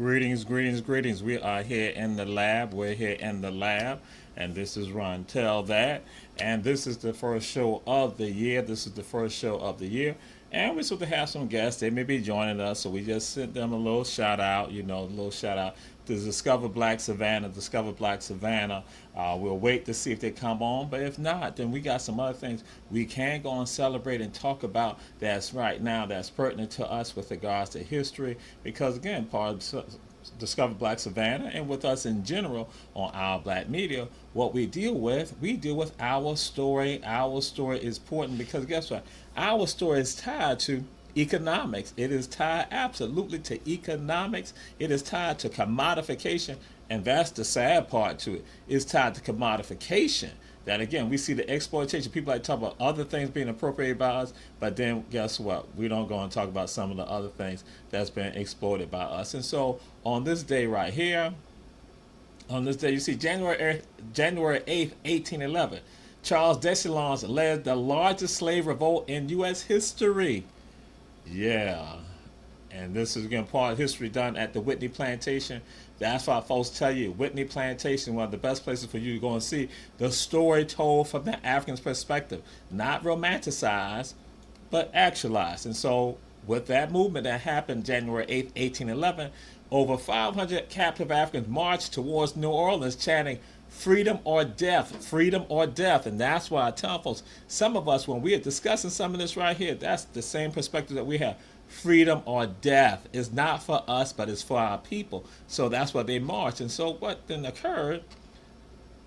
Greetings, greetings, greetings. We are here in the lab. We're here in the lab. And this is Ron Tell That. And this is the first show of the year. This is the first show of the year. And we're supposed to have some guests. They may be joining us. So we just sent them a little shout out, a little shout out to Discover Black Savannah, Discover Black Savannah. We'll wait to see if they come on. But if not, then we got some other things we can go and celebrate and talk about that's right now that's pertinent to us with regards to history. Because again, part of Discover Black Savannah and with us in general on our Black media, what we deal with our story. Our story is important because guess what? Our story is tied to economics. It is tied absolutely to economics. It is tied to commodification, and that's the sad part to it. It's tied to commodification. That again, we see the exploitation. People like talk about other things being appropriated by us, but then guess what? We don't go and talk about some of the other things that's been exploited by us. And so on this day right here, on this day, you see January 8th, 1811, Charles Dessalines led the largest slave revolt in U.S. history. Yeah. And this is again part of history done at the Whitney Plantation. That's why folks tell you Whitney Plantation, one of the best places for you to go and see the story told from the African's perspective, not romanticized, but actualized. And so with that movement that happened January 8th, 1811, over 500 captive Africans marched towards New Orleans chanting, freedom or death, freedom or death. And that's why I tell folks, some of us, when we are discussing some of this right here, that's the same perspective that we have. Freedom or death is not for us, but it's for our people. So that's why they marched. And so what then occurred,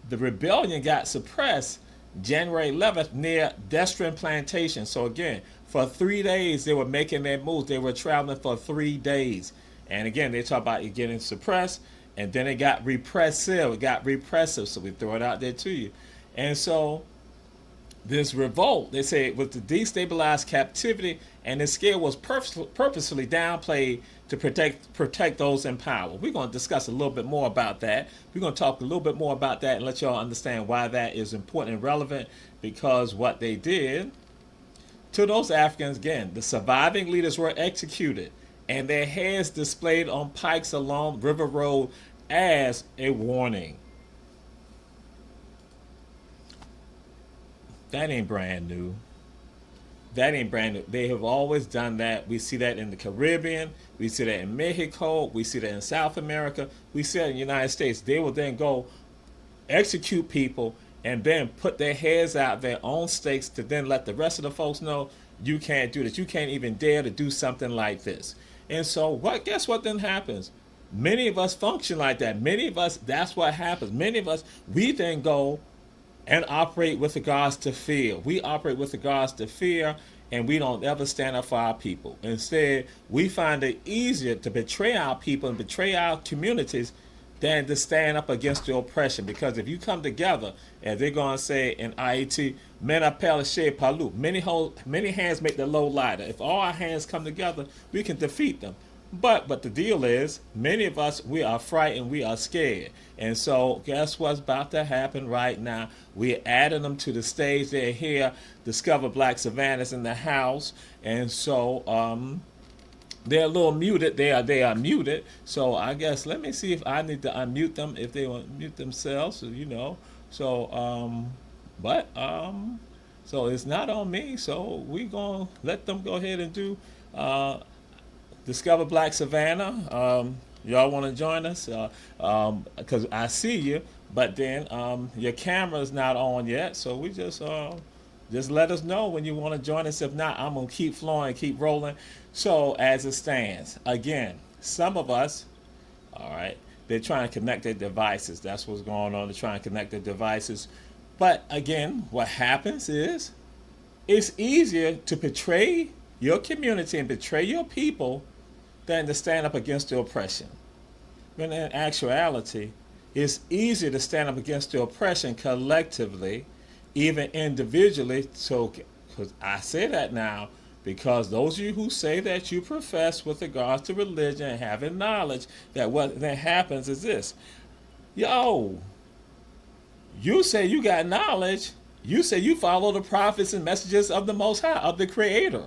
the rebellion got suppressed January 11th near Destrin Plantation. So again, for 3 days, they were making their moves. They were traveling for 3 days. And again, they talk about it getting suppressed, and then it got repressive. It got repressive, so we throw it out there to you. And so this revolt, they say, was to destabilize captivity, and the scale was purposefully downplayed to protect those in power. We're going to discuss a little bit more about that. We're going to talk a little bit more about that and let y'all understand why that is important and relevant, because what they did to those Africans, again, the surviving leaders were executed and their heads displayed on pikes along River Road as a warning. That ain't brand new. That ain't brand new. They have always done that. We see that in the Caribbean. We see that in Mexico. We see that in South America. We see that in the United States. They will then go execute people and then put their heads out their own stakes to then let the rest of the folks know you can't do this. You can't even dare to do something like this. And so guess what then happens? Many of us function like that. Many of us, that's what happens. Many of us, we then go and operate with regards to fear. We operate with regards to fear, and we don't ever stand up for our people. Instead, we find it easier to betray our people and betray our communities than to stand up against the oppression. Because if you come together, as they're going to say in IET, men appel chez palu, many hands make the load lighter. If all our hands come together, we can defeat them. But the deal is, many of us, we are frightened, we are scared. And so guess what's about to happen right now? We're adding them to the stage. They're here. Discover Black Savannah's in the house. And so they're a little muted. They are muted. So I guess let me see if I need to unmute them, if they want to mute themselves, So so it's not on me. So we're going to let them go ahead and do Discover Black Savannah. Y'all want to join us? Because I see you, but then your camera's not on yet. So we just let us know when you want to join us. If not, I'm going to keep flowing, keep rolling. So as it stands, again, some of us, all right, they're trying to connect their devices. That's what's going on. They're trying to connect their devices. But again, what happens is it's easier to betray your community and betray your people than to stand up against the oppression. When in actuality, it's easier to stand up against the oppression collectively, even individually. So, because I say that now, because those of you who say that you profess with regards to religion and having knowledge, that what then happens is this. Yo, you say you got knowledge. You say you follow the prophets and messages of the Most High, of the Creator.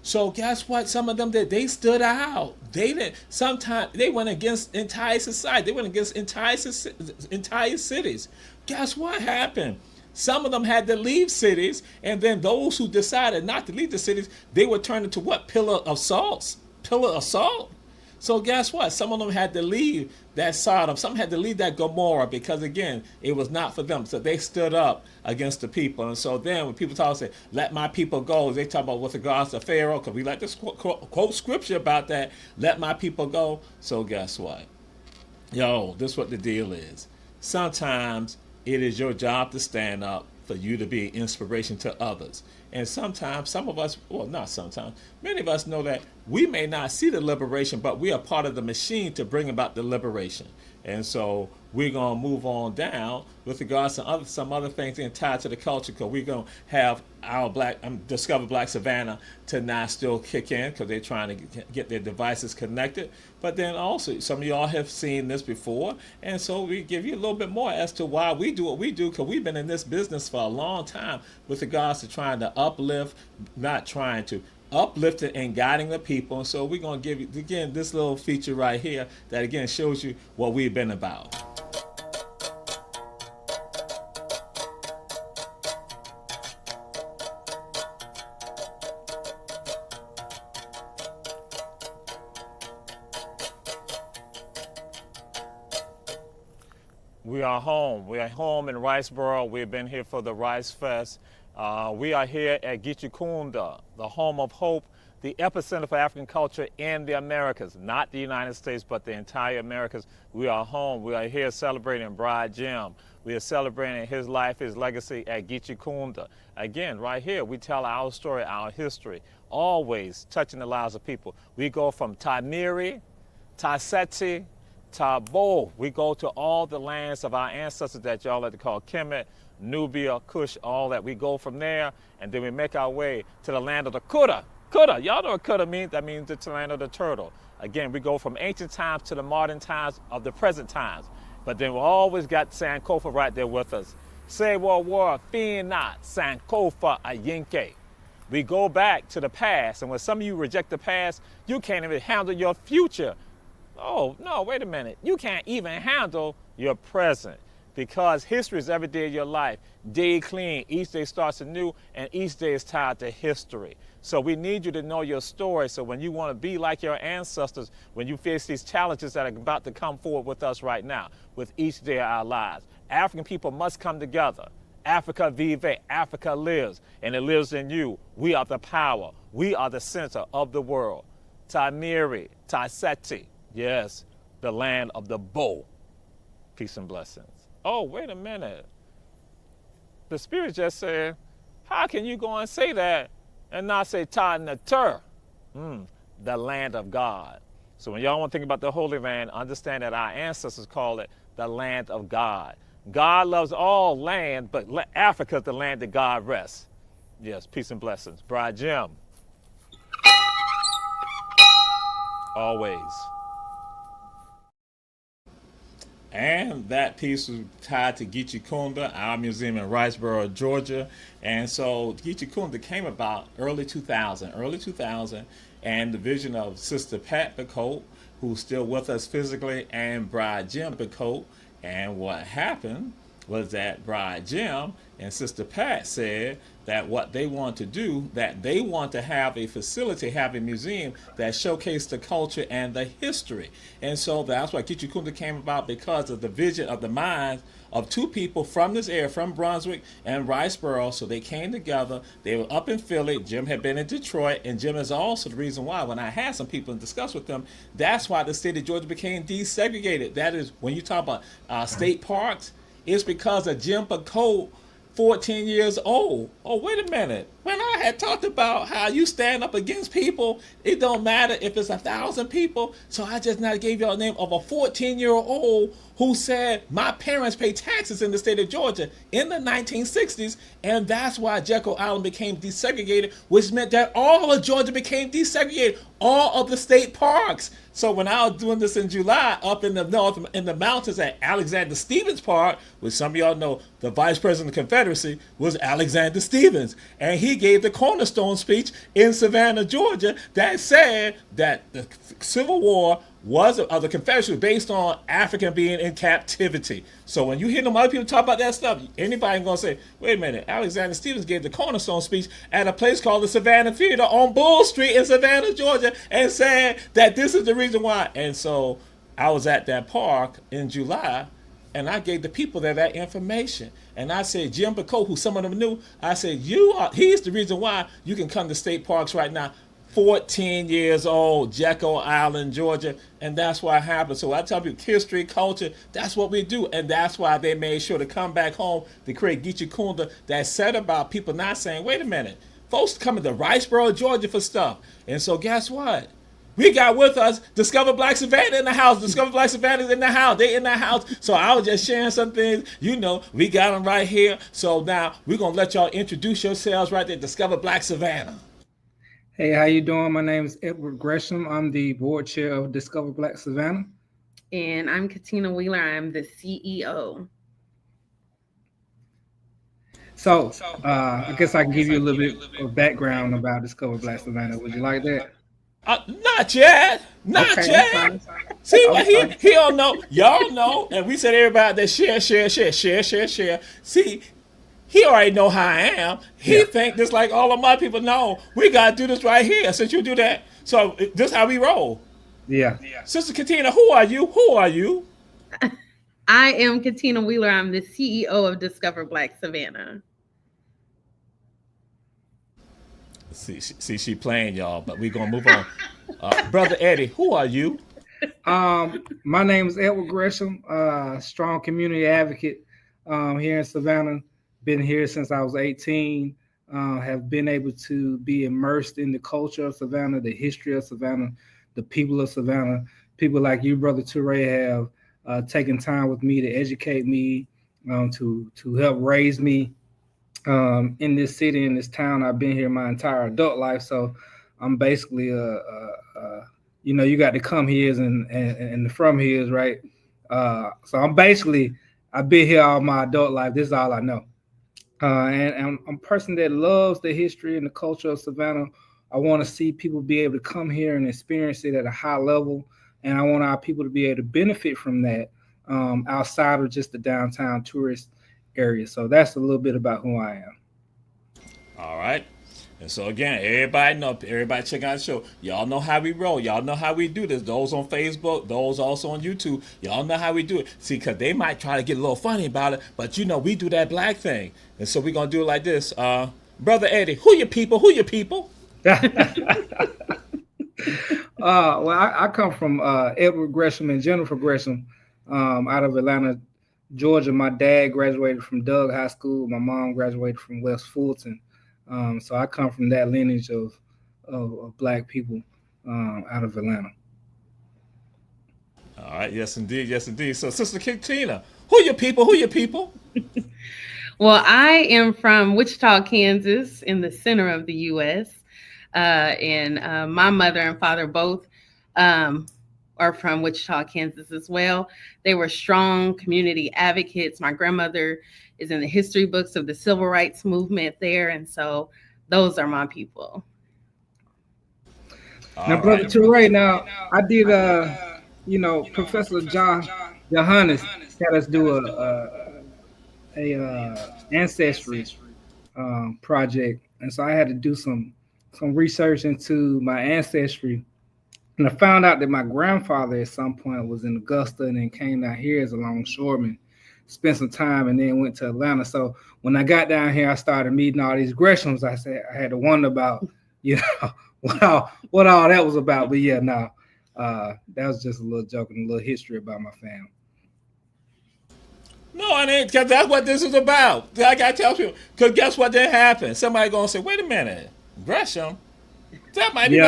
So guess what? Some of them did. They stood out. They didn't. Sometimes they went against entire society. They went against entire cities. Guess what happened? Some of them had to leave cities, and then those who decided not to leave the cities, they were turned into what? Pillar of salts. Pillar of salt. So guess what? Some of them had to leave that Sodom. Some had to leave that Gomorrah because again, it was not for them. So they stood up against the people. And so then when people talk, say, "Let my people go," they talk about with regards to Pharaoh, because we like to quote scripture about that. Let my people go. So guess what? Yo, this is what the deal is. Sometimes it is your job to stand up for you to be inspiration to others. And sometimes, some of us, well, not sometimes, many of us know that we may not see the liberation, but we are part of the machine to bring about the liberation. And so we're going to move on down with regards to some other things in tied to the culture, because we're going to have our Discover Black Savannah to now still kick in because they're trying to get their devices connected. But then also, some of y'all have seen this before, and so we give you a little bit more as to why we do what we do, because we've been in this business for a long time with regards to trying to uplift, not trying to, uplifting and guiding the people. And so we're going to give you, again, this little feature right here that, again, shows you what we've been about. We are home. We are home in Riceboro. We've been here for the Rice Fest. We are here at Gitchikunda, the home of hope, the epicenter for African culture in the Americas, not the United States, but the entire Americas. We are home. We are here celebrating Bride Jim. We are celebrating his life, his legacy at Gitchikunda. Again, right here, we tell our story, our history, always touching the lives of people. We go from Taimiri, Taiseti, Tabo. We go to all the lands of our ancestors that y'all like to call Kemet, Nubia, Kush, all that. We go from there, and then we make our way to the land of the Kuta. Kuta, y'all know what Kuta means? That means the land of the turtle. Again, we go from ancient times to the modern times of the present times. But then we always got Sankofa right there with us. Say war, fear not, Sankofa Ayinke. We go back to the past, and when some of you reject the past, you can't even handle your future. Oh, no, wait a minute. You can't even handle your present, because history is every day of your life. Day clean, each day starts anew, and each day is tied to history. So we need you to know your story, so when you want to be like your ancestors, when you face these challenges that are about to come forward with us right now, with each day of our lives, African people must come together. Africa vive, Africa lives, and it lives in you. We are the power. We are the center of the world. Taimiri, Taiseti. Yes, the land of the bow. Peace and blessings. Oh, wait a minute. The Spirit just said, how can you go and say that and not say Ta Natur, the land of God? So when y'all want to think about the Holy Land, understand that our ancestors call it the land of God. God loves all land, but Africa is the land that God rests. Yes, peace and blessings. Bride Jim. Always. And that piece was tied to Gitchikunda, our museum in Riceboro, Georgia. And so Gitchikunda came about early 2000, and the vision of Sister Pat Bacote, who's still with us physically, and Bride Jim Bacote. And what happened was that Bride Jim and Sister Pat said that what they want to do, that they want to have a facility, have a museum that showcased the culture and the history. And so that's why Gitchikunda came about, because of the vision of the minds of two people from this area, from Brunswick and Riceboro. So they came together. They were up in Philly. Jim had been in Detroit, and Jim is also the reason why, when I had some people and discussed with them, that's why the state of Georgia became desegregated. That is, when you talk about state parks, it's because of Jim Bacote, 14 years old. Oh, wait a minute. When I had talked about how you stand up against people, it don't matter if it's 1,000 people. So I just now gave y'all a name of a 14-year-old who said, my parents pay taxes in the state of Georgia in the 1960s, and that's why Jekyll Island became desegregated, which meant that all of Georgia became desegregated, all of the state parks. So when I was doing this in July up in the north, in the mountains at Alexander Stevens Park, which some of y'all know the vice president of the Confederacy was Alexander Stevens, and he he gave the cornerstone speech in Savannah, Georgia, that said that the Civil War was the Confederacy was based on African being in captivity. So when you hear them other people talk about that stuff, anybody gonna say, "Wait a minute, Alexander Stephens gave the cornerstone speech at a place called the Savannah Theater on Bull Street in Savannah, Georgia, and said that this is the reason why." And so I was at that park in July, and I gave the people there that information. And I said, Jim Bacot, who some of them knew, I said, he's the reason why you can come to state parks right now. 14 years old, Jekyll Island, Georgia, and that's what happened. So I tell you, history, culture, that's what we do, and that's why they made sure to come back home to create Geechee Kunda that said about people not saying, wait a minute, folks coming to Riceboro, Georgia for stuff. And so guess what? We got with us Discover Black Savannah in the house. Discover Black Savannah's in the house. They in the house. So I was just sharing some things. We got them right here. So now we're going to let y'all introduce yourselves right there. Discover Black Savannah. Hey, how you doing? My name is Edward Gresham. I'm the board chair of Discover Black Savannah. And I'm Katina Wheeler. I'm the CEO. So I guess I can give you a little bit of background about Discover Black Savannah. Would you like that? Not yet. Not yet. Fine. See, he don't know. Y'all know. And we said everybody that share. See, he already know how I am. He think just like all of my people know. We got to do this right here since you do that. So this is how we roll. Yeah. Sister Katina, who are you? Who are you? I am Katina Wheeler. I'm the CEO of Discover Black Savannah. See, she playing, y'all, but we're going to move on. Brother Eddie, who are you? My name is Edward Gresham, strong community advocate here in Savannah. Been here since I was 18. Have been able to be immersed in the culture of Savannah, the history of Savannah, the people of Savannah. People like you, Brother Toure, have taken time with me to educate me, to help raise me. In this city, in this town. I've been here my entire adult life, so I'm basically you got to come here and the from here's, right? So I've been here all my adult life. This is all I know, and I'm a person that loves the history and the culture of Savannah. I want to see people be able to come here and experience it at a high level, and I want our people to be able to benefit from that outside of just the downtown tourist area. So that's a little bit about who I am. All right. And so again, everybody check out the show. Y'all know how we roll. Y'all know how we do this. Those on Facebook, those also on YouTube. Y'all know how we do it. See, because they might try to get a little funny about it, but we do that black thing. And so we're going to do it like this. Brother Eddie, who your people? Well, I come from Edward Gresham and Jennifer Gresham out of Atlanta, Georgia. My dad graduated from Doug High School. My mom graduated from West Fulton. So I come from that lineage of black people out of Atlanta. All right. Yes, indeed. So, Sister Katina, who your people? Well, I am from Wichita, Kansas, in the center of the U.S. And my mother and father both are from Wichita, Kansas as well. They were strong community advocates. My grandmother is in the history books of the civil rights movement there. And so those are my people. Now, Brother Toure, now I did, Professor John Johannes had us do a ancestry project. And so I had to do some research into my ancestry. And I found out that my grandfather at some point was in Augusta and then came down here as a longshoreman, spent some time, and then went to Atlanta. So when I got down here, I started meeting all these Greshams. I said I had to wonder about, what all that was about. But yeah, that was just a little joke and a little history about my family. No, it ain't, because that's what this is about. I got to tell you, because guess what then happened? Somebody going to say, wait a minute, Gresham? That might be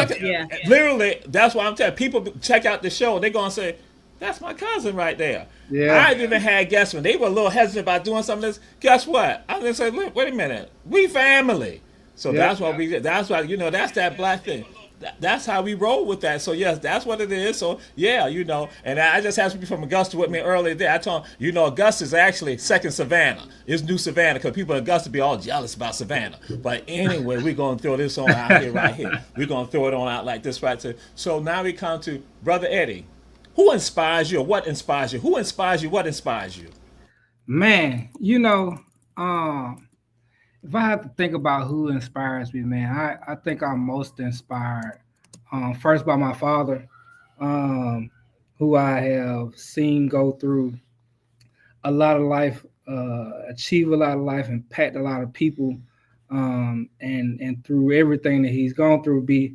Literally, that's why I'm telling people, check out the show. They're going to say, that's my cousin right there. Yeah. I even had guests when they were a little hesitant about doing something of this. Guess what? I just said, look, wait a minute. We family. So that's why that's that black thing. That's how we roll with that. So yes, that's what it is. So yeah, and I just had somebody from Augusta with me earlier there. I told him, Augusta is actually second Savannah. It's new Savannah because people in Augusta be all jealous about Savannah. But anyway, we're gonna throw this on out here right here. We're gonna throw it on out like this right here. So now we come to Brother Eddie. Who inspires you or what inspires you? Who inspires you? What inspires you? Man, if I have to think about who inspires me, man, I think I'm most inspired first by my father, um, who I have seen go through a lot of life, achieve a lot of life, impact a lot of people, and through everything that he's gone through, be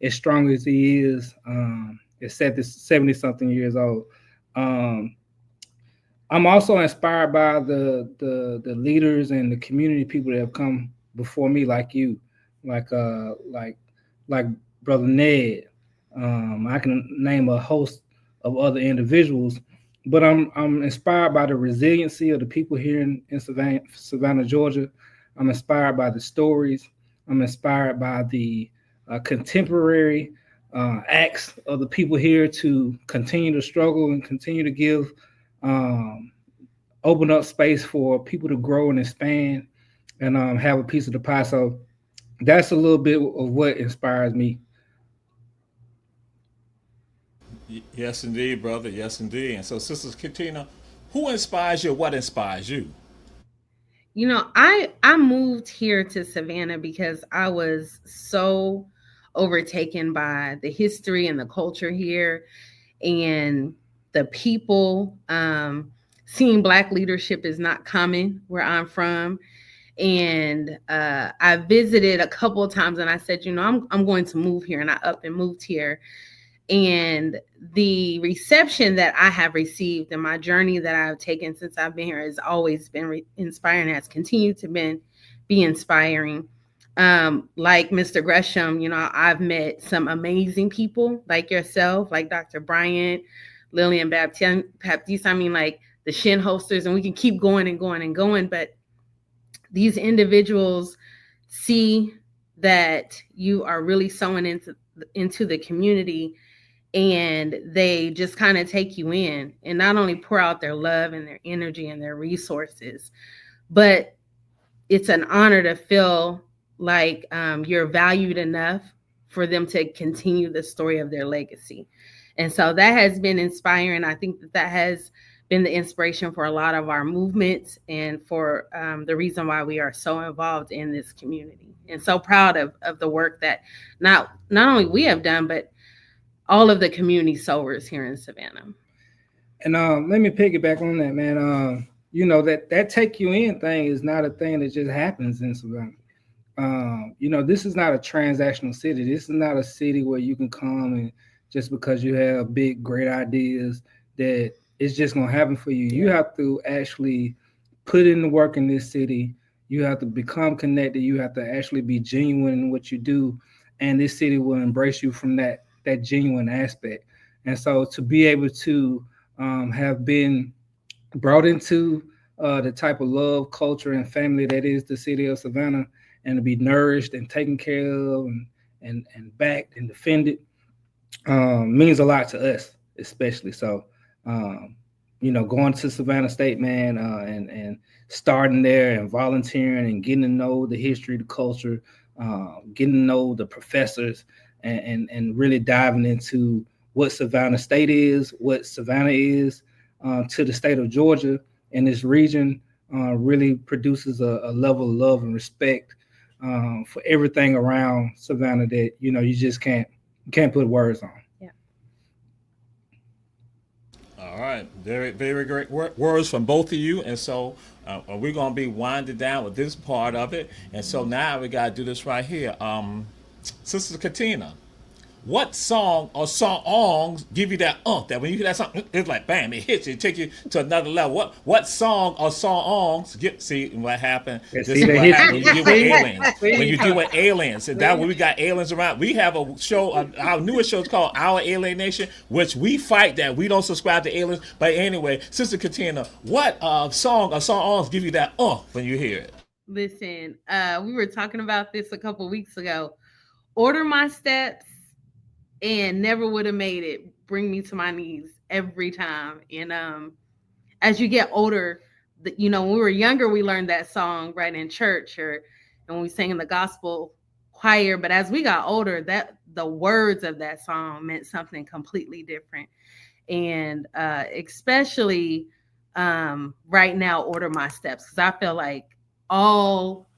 as strong as he is. At 70 something years old. Um, I'm also inspired by the leaders and the community people that have come before me, like you, like like Brother Ned. I can name a host of other individuals, but I'm inspired by the resiliency of the people here in Savannah, Georgia. I'm inspired by the stories. I'm inspired by the contemporary acts of the people here to continue to struggle and continue to give, um, open up space for people to grow and expand and have a piece of the pie. So that's a little bit of what inspires me. Yes, indeed, brother. Yes, indeed. And so, Sister Katina, who inspires you? What inspires you? I moved here to Savannah because I was so overtaken by the history and the culture here and the people. Seeing Black leadership is not common where I'm from. And I visited a couple of times and I said, I'm going to move here. And I up and moved here. And the reception that I have received and my journey that I've taken since I've been here has always been inspiring, has continued to be inspiring. Like Mr. Gresham, I've met some amazing people like yourself, like Dr. Bryant, Lillian Baptiste. I mean, like the Shin hosters, and we can keep going and going and going. But these individuals see that you are really sewing into the community, and they just kind of take you in and not only pour out their love and their energy and their resources, but it's an honor to feel like you're valued enough for them to continue the story of their legacy. And so that has been inspiring. I think that has been the inspiration for a lot of our movements and for the reason why we are so involved in this community and so proud of the work that not only we have done, but all of the community sowers here in Savannah. And let me piggyback on that, man. That take you in thing is not a thing that just happens in Savannah. This is not a transactional city. This is not a city where you can come and just because you have big, great ideas that it's just gonna happen for you. You have to actually put in the work in this city. You have to become connected. You have to actually be genuine in what you do, and this city will embrace you from that genuine aspect. And so to be able to have been brought into the type of love, culture, and family that is the city of Savannah, and to be nourished and taken care of and backed and defended means a lot to us, especially. So, going to Savannah State, man, and starting there and volunteering and getting to know the history, the culture, getting to know the professors, and really diving into what Savannah State is, what Savannah is to the state of Georgia and this region, really produces a level of love and respect for everything around Savannah that you just can't put words on. Yeah. All right, very very great words from both of you, and so we're gonna be winding down with this part of it, and so now we gotta do this right here. Sister Katina, what song or songs give you that that when you hear that song, it's like bam, it hits you, it takes you to another level. What song or songs see what happened? Yeah, This see, is they what hit happens you. when you do with aliens. See? When you do with aliens, and that when we got aliens around, we have a show. Our newest show is called Our Alien Nation, which we fight that we don't subscribe to aliens. But anyway, Sister Katina, what song or songs give you that when you hear it? Listen, we were talking about this a couple weeks ago. Order My Steps and never would have made it. Bring me to my knees every time. And as you get older, when we were younger, we learned that song right in church or and when we sang in the gospel choir. But as we got older, that the words of that song meant something completely different. And especially right now, Order My Steps, because I feel like all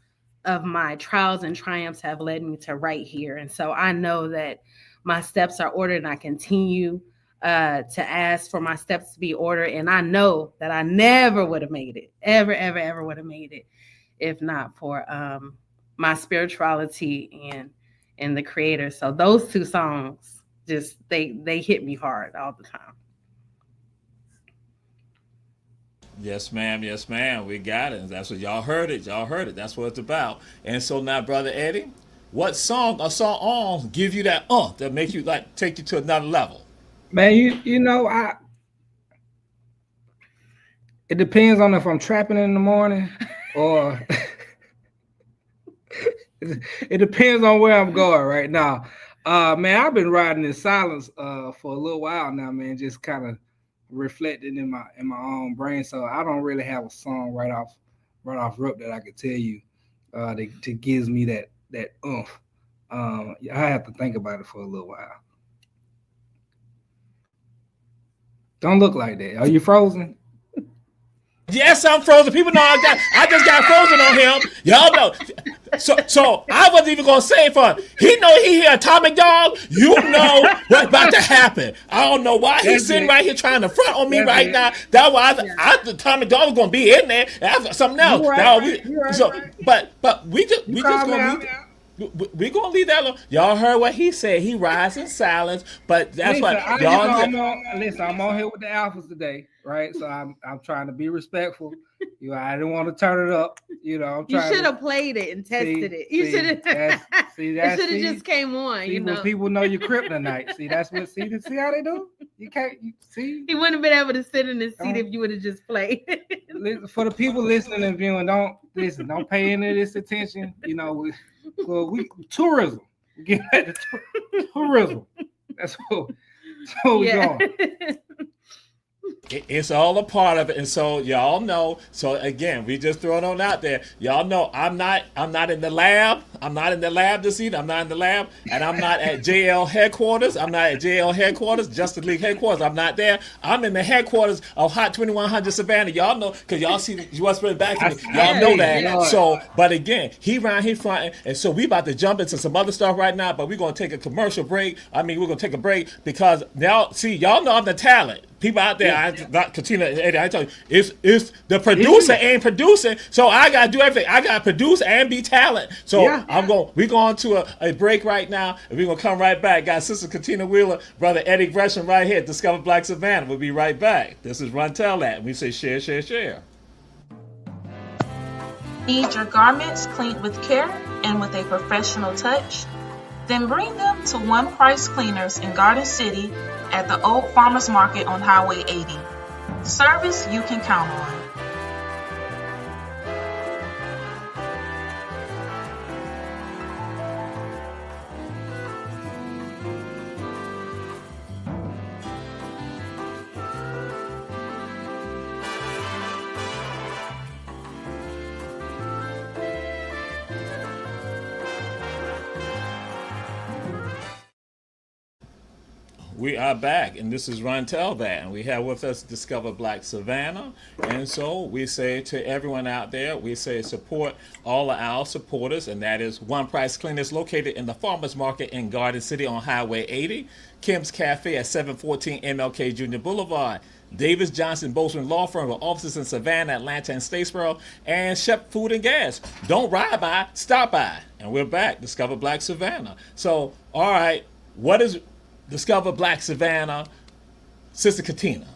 of my trials and triumphs have led me to right here. And so I know that my steps are ordered, and I continue to ask for my steps to be ordered. And I know that I never would have made it, ever would have made it, if not for my spirituality and the Creator. So those two songs just they hit me hard all the time. Yes, ma'am. Yes, ma'am. We got it. That's what y'all heard it. Y'all heard it. That's what it's about. And so now, brother Eddie, what song or song give you that that make you like take you to another level? Man, you know, it depends on if I'm trapping in the morning or it depends on where I'm going right now. Man, I've been riding in silence for a little while now, man, just kind of reflecting in my own brain. So I don't really have a song right off rip that I could tell you that gives me that oomph. I have to think about it for a little while. Don't look like that. Are you frozen? Yes, I'm frozen. People know I just got frozen on him. Y'all know. So I wasn't even gonna say it for him. He know he hear Atomic Dog. You know what's about to happen. I don't know why he's sitting right here trying to front on me right now. That's why I Atomic Dog was gonna be in there. That's something else. But we just gonna leave. We're gonna leave that alone. Y'all heard what he said. He rides in silence, but that's what y'all. Listen, I'm on here with the alphas today, right? So I'm trying to be respectful. I didn't want to turn it up. I'm you trying. should have played it and tested it. You should have. It should have just came on. When people know you're kryptonite. See, that's what. See how they do. You can't. See. He wouldn't have been able to sit in his seat if you would have just played. For the people listening and viewing, don't pay any of this attention. We tourism. Get back to tourism. That's what we're doing. It's all a part of it, and so y'all know. So again, we just throwing on out there. Y'all know I'm not in the lab. I'm not in the lab this evening. I'm not in the lab, and I'm not at JL headquarters. I'm not at JL headquarters, Justice League headquarters. I'm not there. I'm in the headquarters of Hot 2100 Savannah. Y'all know because y'all see what's been back to me. Y'all know that. Yeah. So, but again, he around here fronting, and so we about to jump into some other stuff right now. But we're gonna take a commercial break. We're gonna take a break because now, see, y'all know I'm the talent. People out there, Katina, Eddie, I tell you, it's the producer ain't producing, so I gotta do everything. I gotta produce and be talent. So we're going to a break right now, and we're gonna come right back. Got Sister Katina Wheeler, Brother Eddie Gresham right here, Discover Black Savannah. We'll be right back. This is Run Tell That, and we say share, share, share. Need your garments cleaned with care and with a professional touch? Then bring them to One Price Cleaners in Garden City at the Old Farmers Market on Highway 80. Service you can count on. We are back, and this is Run Tell That, and we have with us Discover Black Savannah. And so we say to everyone out there, we say support all of our supporters, and that is One Price Cleaners located in the Farmers Market in Garden City on Highway 80, Kim's Cafe at 714 MLK Jr. Boulevard, Davis Johnson Bozeman Law Firm with offices in Savannah, Atlanta, and Statesboro, and Shep Food and Gas. Don't ride by, stop by. And we're back, Discover Black Savannah. So, all right, what is Discover Black Savannah, Sister Katina?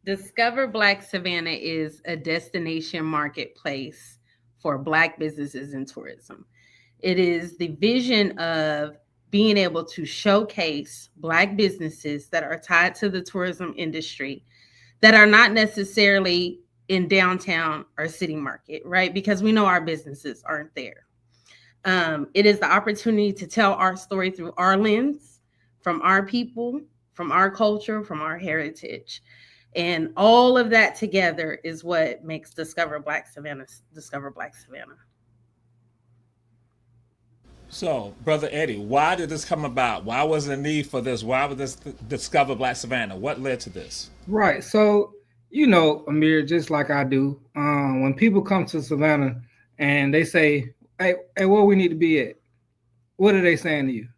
Discover Black Savannah is a destination marketplace for Black businesses and tourism. It is the vision of being able to showcase Black businesses that are tied to the tourism industry that are not necessarily in downtown or city market, right? Because we know our businesses aren't there. It is the opportunity to tell our story through our lens, from our people, from our culture, from our heritage. And all of that together is what makes Discover Black Savannah Discover Black Savannah. So, Brother Eddie, why did this come about? Why was there a need for this? Why would this discover Black Savannah? What led to this? Right. So, Amir, just like I do, when people come to Savannah and they say, hey, where we need to be at, what are they saying to you?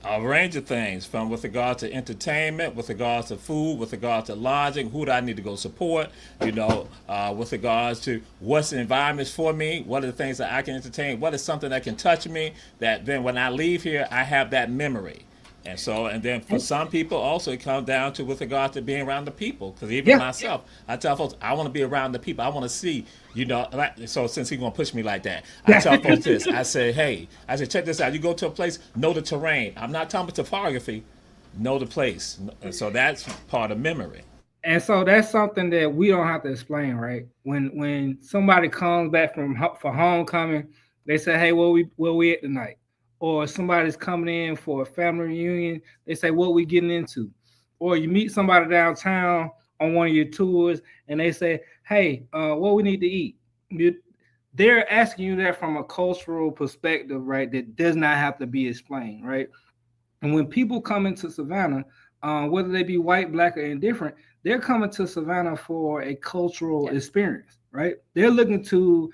A range of things, from with regard to entertainment, with regards to food, with regard to lodging, who do I need to go support, with regards to what's the environments for me, what are the things that I can entertain, what is something that can touch me, that then when I leave here, I have that memory. And then for some people also it comes down to with regard to being around the people. Because even myself, I tell folks, I want to be around the people. I want to see, so since he's going to push me like that, I tell folks this. I say, check this out. You go to a place, know the terrain. I'm not talking about topography, know the place. So that's part of memory. And so that's something that we don't have to explain, right? When somebody comes back for homecoming, they say, hey, where we at tonight? Or somebody's coming in for a family reunion, they say, what we getting into? Or you meet somebody downtown on one of your tours and they say, hey, what we need to eat? They're asking you that from a cultural perspective, right? That does not have to be explained, right? And when people come into Savannah, whether they be white, black, or indifferent, they're coming to Savannah for a cultural experience, right? They're looking to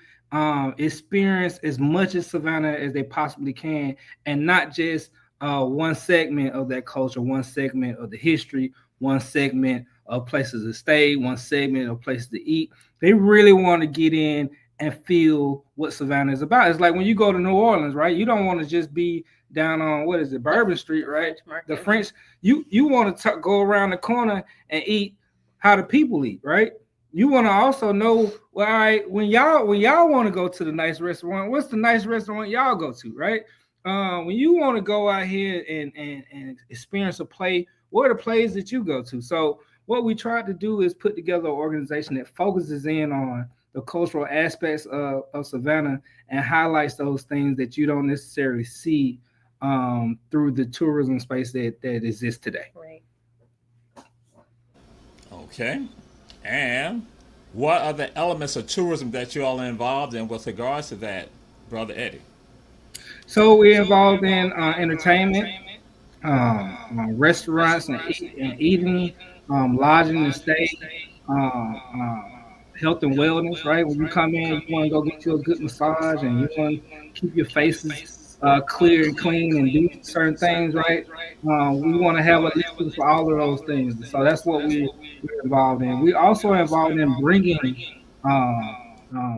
experience as much of Savannah as they possibly can, and not just one segment of that culture, one segment of the history, one segment of places to stay, one segment of places to eat. They really want to get in and feel what Savannah is about. It's like when you go to New Orleans, right? You don't want to just be down on Bourbon Street, right? The French. You want to go around the corner and eat how the people eat, right? You want to also know, well, all right, when y'all want to go to the nice restaurant, what's the nice restaurant y'all go to, right? When you want to go out here and experience a play, what are the plays that you go to? So what we tried to do is put together an organization that focuses in on the cultural aspects of Savannah and highlights those things that you don't necessarily see through the tourism space that exists today. Right. Okay. And what are the elements of tourism that you all are involved in with regards to that, Brother Eddie? So we're involved in entertainment, restaurants and eating, lodging and stay, health and wellness, right? When you come in, you want to go get you a good massage and you want to keep your faces clear and clean and do certain things, right? We want to have a listing for all of those things. So that's what we're involved in. We're also involved in bringing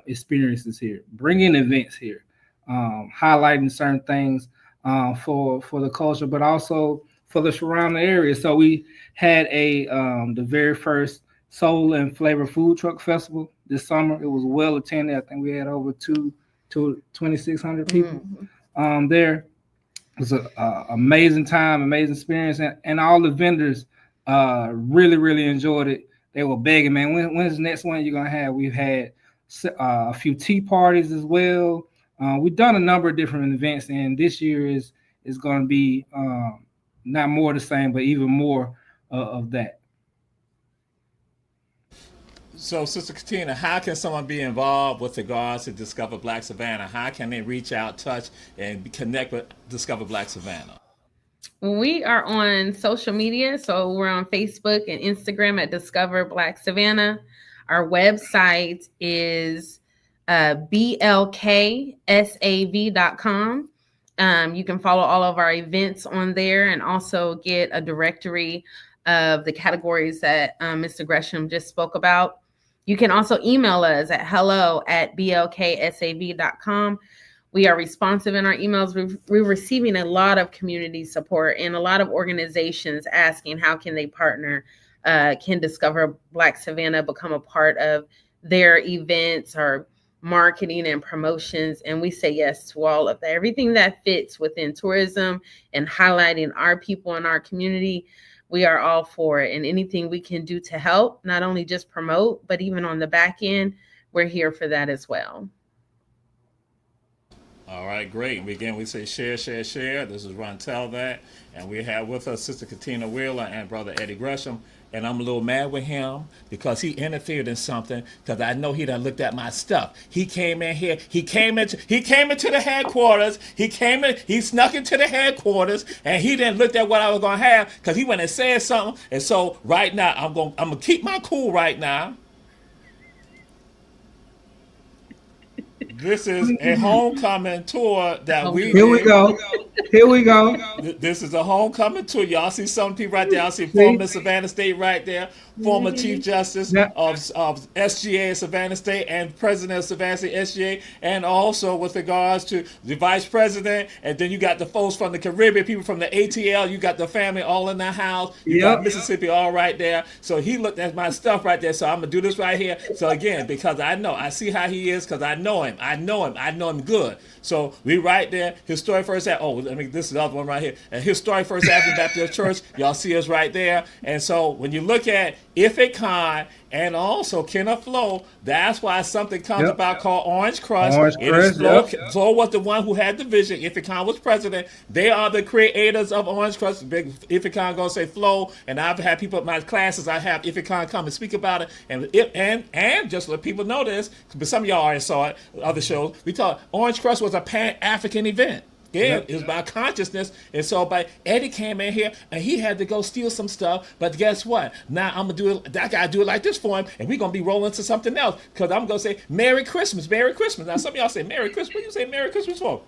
experiences here, bringing events here, highlighting certain things for the culture, but also for the surrounding area. So we had the very first Soul and Flavor Food Truck Festival this summer. It was well attended. I think we had over 2,600 people there. It was an amazing time, amazing experience, and all the vendors really, really enjoyed it. They were begging, man, when's the next one you're going to have? We've had a few tea parties as well. We've done a number of different events, and this year is going to be not more the same, but even more of that. So, Sister Katina, how can someone be involved with regards to Discover Black Savannah? How can they reach out, touch, and connect with Discover Black Savannah? We are on social media, so we're on Facebook and Instagram at Discover Black Savannah. Our website is blksav.com. You can follow all of our events on there and also get a directory of the categories that Mr. Gresham just spoke about. You can also email us at hello@blksav.com. We are responsive in our emails. We're receiving a lot of community support and a lot of organizations asking how can they partner, can Discover Black Savannah become a part of their events or marketing and promotions. And we say yes to all of that. Everything that fits within tourism and highlighting our people in our community, we are all for it. And anything we can do to help, not only just promote, but even on the back end, we're here for that as well. All right, great. And again, we say share, share, share. This is Run Tell That. And we have with us Sister Katina Wheeler and Brother Eddie Gresham. And I'm a little mad with him because he interfered in something because I know he done looked at my stuff. He came in here. He came into the headquarters. He snuck into the headquarters and he didn't look at what I was going to have because he went and said something. And so right now, I'm going to keep my cool right now. This is a homecoming tour that we Here we go. Here we go. This is a homecoming tour. Y'all see some people right there. Y'all see former Savannah State right there, former Chief Justice of SGA Savannah State and President of Savannah State SGA, and also with regards to the Vice President. And then you got the folks from the Caribbean, people from the ATL. You got the family all in the house. You got Mississippi all right there. So he looked at my stuff right there. So I'm going to do this right here. So again, because I see how he is because I know him. I know him good. So we right there, Historic First Avenue. This is the other one right here. And Historic First Avenue Baptist Church. Y'all see us right there. And so when you look at Ife Khan and also Kenneth Flo, that's why something comes about called Orange Crush. Flo was the one who had the vision. Ife Khan was president. They are the creators of Orange Crush. Ife Khan gonna say Flo, and I've had people in my classes. I have Ife Khan come and speak about it, and just let people know this. But some of y'all already saw it. Other shows we talk. Orange Crush was a Pan-African event. Yeah, it was about consciousness. And so Eddie came in here and he had to go steal some stuff. But guess what? Now I'm going to do it. I got to do it like this for him. And we're going to be rolling to something else. Because I'm going to say, Merry Christmas, Merry Christmas. Now some of y'all say, Merry Christmas. What do you say Merry Christmas for?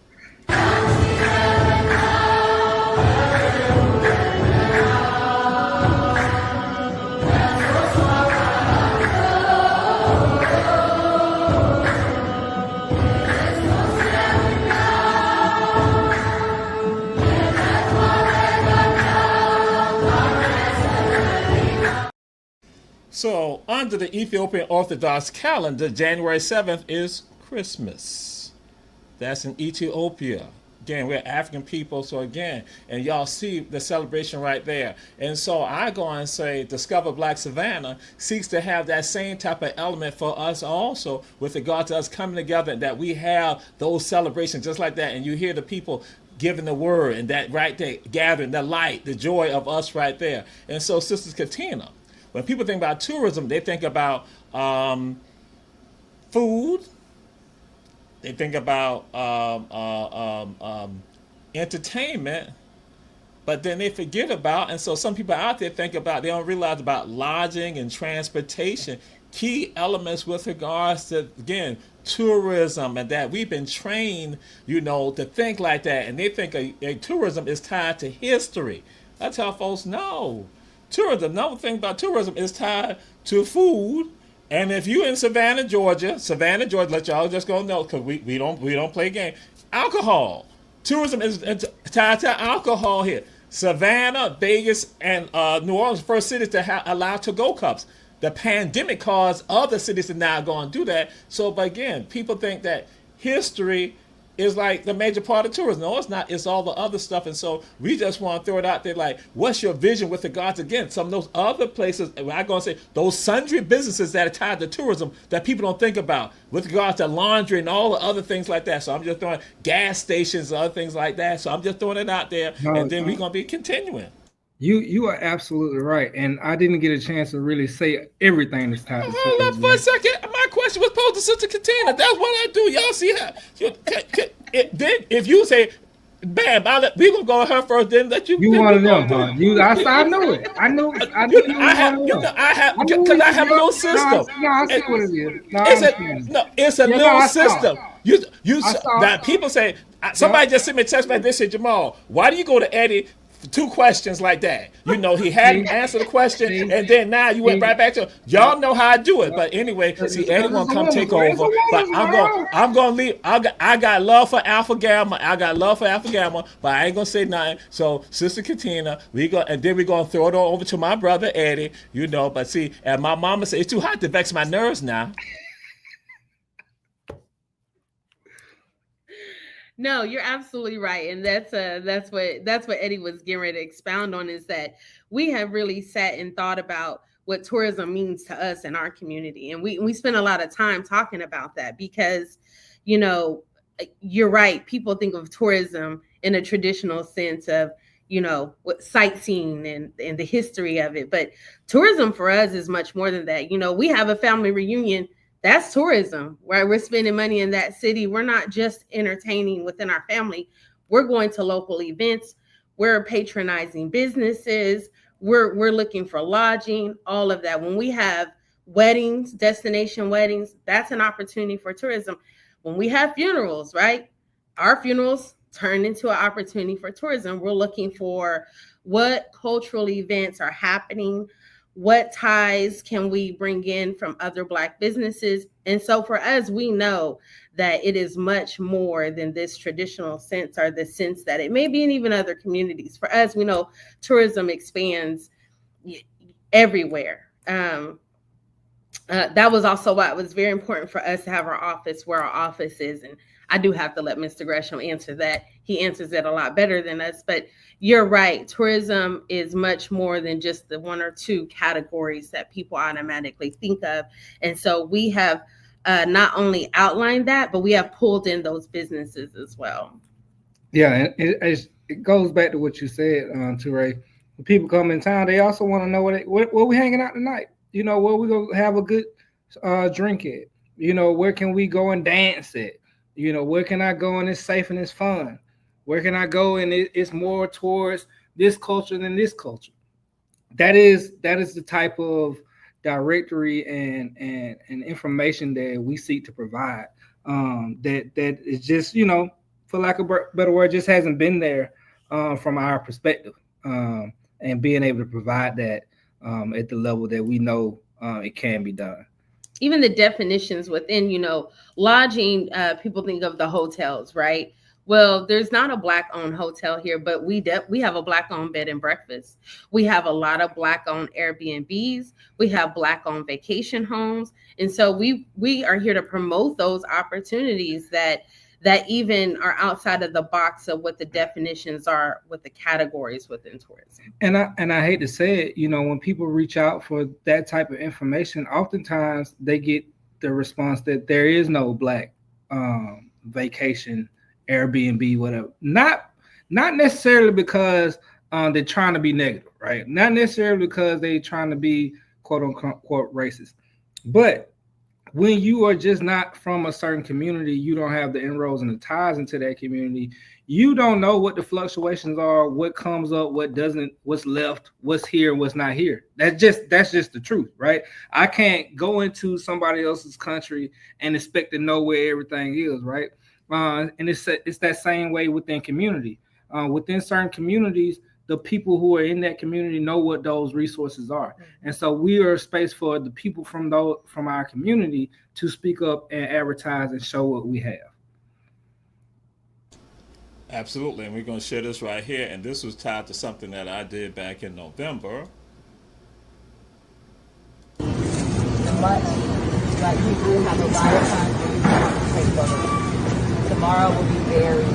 So, under the Ethiopian Orthodox calendar, January 7th is Christmas. That's in Ethiopia. Again, we're African people, so again, and y'all see the celebration right there. And so I go and say, Discover Black Savannah seeks to have that same type of element for us also with regard to us coming together, and that we have those celebrations just like that. And you hear the people giving the word, and that right there, gathering the light, the joy of us right there. And so, Sister Katina, when people think about tourism, they think about food, they think about entertainment, but then they forget about, and so some people out there think about, they don't realize about lodging and transportation, key elements with regards to, again, tourism, and that we've been trained, to think like that, and they think a tourism is tied to history. I tell folks, no. Tourism, another thing about tourism is tied to food. And if you in Savannah, Georgia, let y'all just go know, because we don't play games. Alcohol. Tourism is tied to alcohol here. Savannah, Vegas, and New Orleans, first cities to allow to-go cups. The pandemic caused other cities to now go and do that. So, but again, people think that history is like the major part of tourism. No, it's not. It's all the other stuff. And so we just want to throw it out there like, what's your vision with regards, again, some of those other places, I'm going to say, those sundry businesses that are tied to tourism that people don't think about with regards to laundry and all the other things like that. So I'm just throwing gas stations and other things like that. So I'm just throwing it out there, and then we're going to be continuing. You are absolutely right. And I didn't get a chance to really say everything this time. Hold up for a second. My question was posed to Sister Katina. That's what I do. Y'all see how? Then if you say, bam, we're going to go to her first, then let you. You one of them, huh? I knew it. I knew you I have a little system. No, I see what it is. It's a little system. That people say, somebody just sent me a text back. They said, Jamal, why do you go to Eddie 2 questions like that? He hadn't answered the question, and then now you went right back to y'all know how I do it. But anyway, see, Eddie gonna come take over. But I'm gonna leave. I got love for Alpha Gamma. But I ain't gonna say nothing. So Sister Katina, and then we're gonna throw it over to my brother Eddie. But see, and my mama said it's too hot to vex my nerves now. No, you're absolutely right, and that's what Eddie was getting ready to expound on, is that we have really sat and thought about what tourism means to us in our community, and we spend a lot of time talking about that because, you're right. People think of tourism in a traditional sense of, what sightseeing and the history of it. But tourism for us is much more than that. We have a family reunion. That's tourism, right? We're spending money in that city. We're not just entertaining within our family. We're going to local events. We're patronizing businesses. We're looking for lodging, all of that. When we have weddings, destination weddings, that's an opportunity for tourism. When we have funerals, right? Our funerals turn into an opportunity for tourism. We're looking for what cultural events are happening, what ties can we bring in from other Black businesses. And so for us, we know that it is much more than this traditional sense, or the sense that it may be in even other communities. For us, we know tourism expands everywhere. That was also why it was very important for us to have our office where our office is. And I do have to let Mr. Gresham answer that. He answers it a lot better than us. But you're right. Tourism is much more than just the one or two categories that people automatically think of. And so we have not only outlined that, but we have pulled in those businesses as well. Yeah, and it goes back to what you said, Toure. When people come in town, they also want to know where we hanging out tonight. Where we gonna have a good drink at. Where can we go and dance at? Where can I go and it's safe and it's fun? Where can I go and it's more towards this culture than this culture? That is the type of directory and information that we seek to provide. That is just, for lack of a better word, just hasn't been there from our perspective. And being able to provide that at the level that we know it can be done. Even the definitions within, lodging, people think of the hotels, right? Well, there's not a Black-owned hotel here, but we have a Black-owned bed and breakfast. We have a lot of Black-owned Airbnbs. We have Black-owned vacation homes. And so we are here to promote those opportunities that even are outside of the box of what the definitions are with the categories within tourism. And I hate to say it, when people reach out for that type of information, oftentimes they get the response that there is no Black vacation, Airbnb, whatever. Not necessarily because they're trying to be negative, right? Not necessarily because they're trying to be quote unquote racist, but when you are just not from a certain community, you don't have the inroads and the ties into that community. You don't know what the fluctuations are, what comes up, what doesn't, what's left, what's here, what's not here. That's just the truth, right? I can't go into somebody else's country and expect to know where everything is, right? And it's that same way within community. Within certain communities, the people who are in that community know what those resources are. And so we are a space for the people from our community to speak up and advertise and show what we have. Absolutely, and we're going to share this right here. And this was tied to something that I did back in November. But we do have a lot of time to take photos. Tomorrow will be very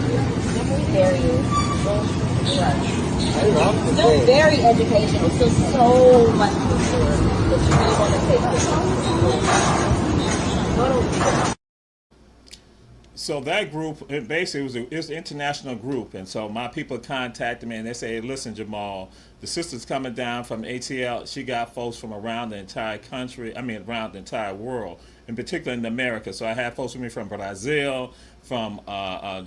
still very educational, still so much to share that you really want to take. So that group, it basically it's an international group, and so my people contacted me and they say, hey, listen, Jamal, the sister's coming down from ATL. She got folks from around the entire country, around the entire world, in particular in America. So I had folks with me from Brazil, from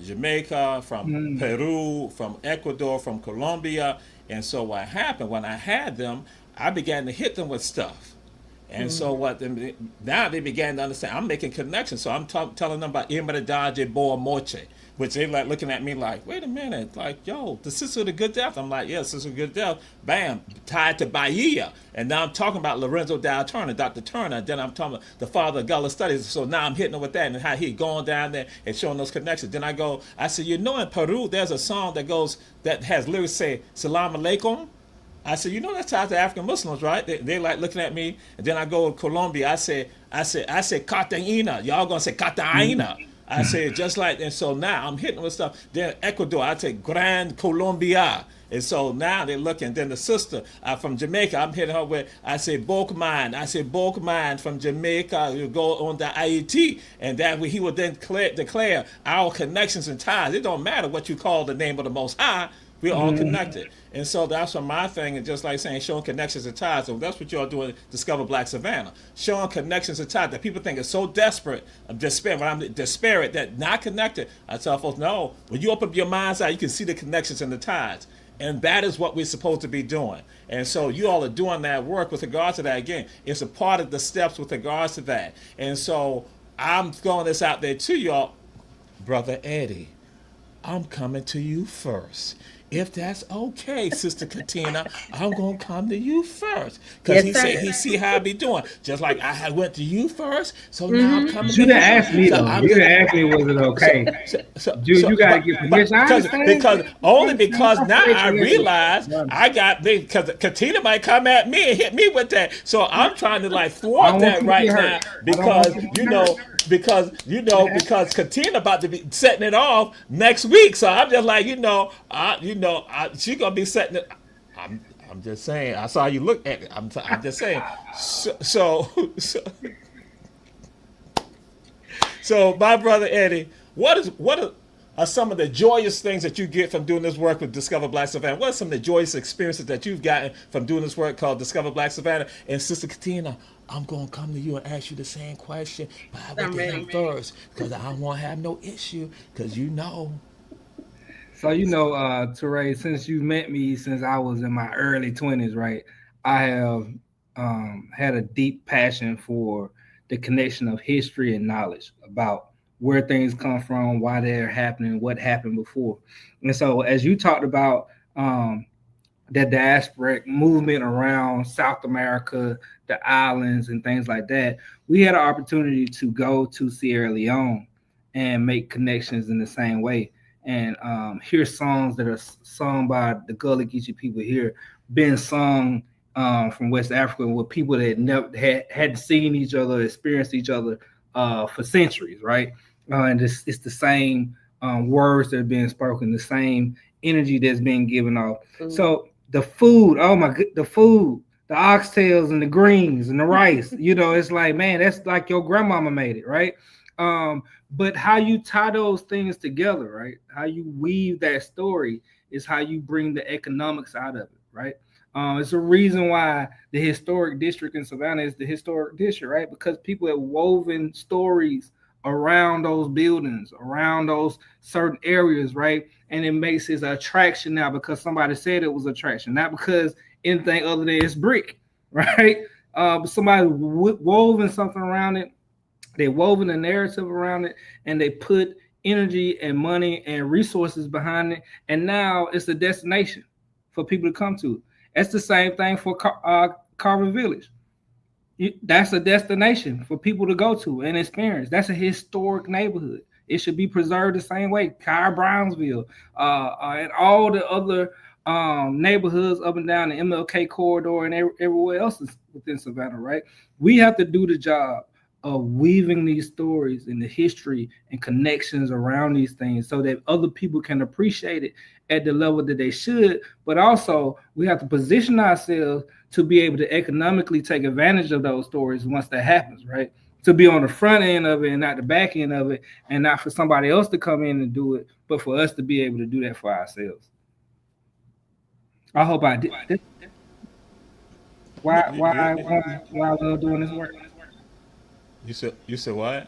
Jamaica, from Peru, from Ecuador, from Colombia. And so what happened, when I had them, I began to hit them with stuff. And so now they began to understand, I'm making connections. So I'm telling them about Imadadaje Boa Moche, which they like looking at me like, wait a minute, like, yo, the Sister of the Good Death. I'm like, yeah, Sister of the Good Death, bam, tied to Bahia. And now I'm talking about Lorenzo Dow Turner, Dr. Turner. And then I'm talking about the father of Gullah Studies. So now I'm hitting them with that and how he going down there and showing those connections. Then I said, in Peru, there's a song that has lyrics say, Salam Alaikum. I said, that's tied to African Muslims, right? They like looking at me. And then I go to Colombia. I say Cartagena. Y'all gonna say Cartagena. I say just like, and so now I'm hitting with stuff. Then Ecuador, I take Grand Colombia. And so now they're looking. Then the sister from Jamaica, I'm hitting her with, I say, Bokman. I say, Bokman from Jamaica. You go on the IET. And that he will then declare our connections and ties. It don't matter what you call the name of the Most High. We're all connected. And so that's what my thing is, just like saying showing connections and ties. So that's what y'all doing, Discover Black Savannah. Showing connections and ties that people think is so desperate, despair, when I'm disparate, that not connected. I tell folks, no, when you open up your mind's eye, you can see the connections and the ties. And that is what we're supposed to be doing. And so you all are doing that work with regards to that. Again, it's a part of the steps with regards to that. And so I'm throwing this out there to y'all. Brother Eddie, I'm coming to you first. If that's okay, Sister Katina, I'm gonna come to you first, because Yes, he sir. said he see how I be doing. Just like I had went to you first, so now I'm coming to You you. didn't ask me So though. I'm You just, didn't ask me was it okay. You gotta get permission. I understand. because now I realize Right. I got because Katina might come at me and hit me with that. So I'm trying to like I thwart don't want that you to right get now hurt. I don't want because you to get hurt. because Katina about to be setting it off next week. So I'm just like she gonna be setting it. I'm just saying. I saw you look at it. I'm just saying. So my brother Eddie, are some of the joyous things that you get from doing this work with Discover Black Savannah? What are some of the joyous experiences that you've gotten from doing this work called Discover Black Savannah? And Sister Katina, I'm going to come to you and ask you the same question, but I went to him first because I don't want to have no issue because you know. So Teray, since you met me since I was in my early 20s, right? I have had a deep passion for the connection of history and knowledge about where things come from, why they're happening, what happened before. And so, as you talked about the diasporic movement around South America, the islands, and things like that, we had an opportunity to go to Sierra Leone and make connections in the same way. And hear songs that are sung by the Gullah Geechee people here, being sung from West Africa with people that never had seen each other, experienced each other for centuries, right? And it's the same words that are being spoken, the same energy that's being given off. So the food, oh my god, the food, the oxtails and the greens and the rice, it's like, man, that's like your grandmama made it, right? But how you tie those things together, right? How you weave that story is how you bring the economics out of it, right? It's a reason why the historic district in Savannah is the historic district, right? Because people have woven stories around those buildings, around those certain areas, right? And it makes it an attraction now because somebody said it was attraction, not because anything other than it's brick, right? But somebody woven something around it. They woven a narrative around it, and they put energy and money and resources behind it. And now it's a destination for people to come to. It's the same thing for Carver Village. That's a destination for people to go to and experience. That's a historic neighborhood. It should be preserved the same way. Kyra Brownsville and all the other neighborhoods up and down the MLK corridor and everywhere else is within Savannah, right? We have to do the job of weaving these stories and the history and connections around these things so that other people can appreciate it at the level that they should. But also, we have to position ourselves to be able to economically take advantage of those stories once that happens, right? To be on the front end of it and not the back end of it, and not for somebody else to come in and do it, but for us to be able to do that for ourselves. I hope I did. Why I love doing this work? You said what?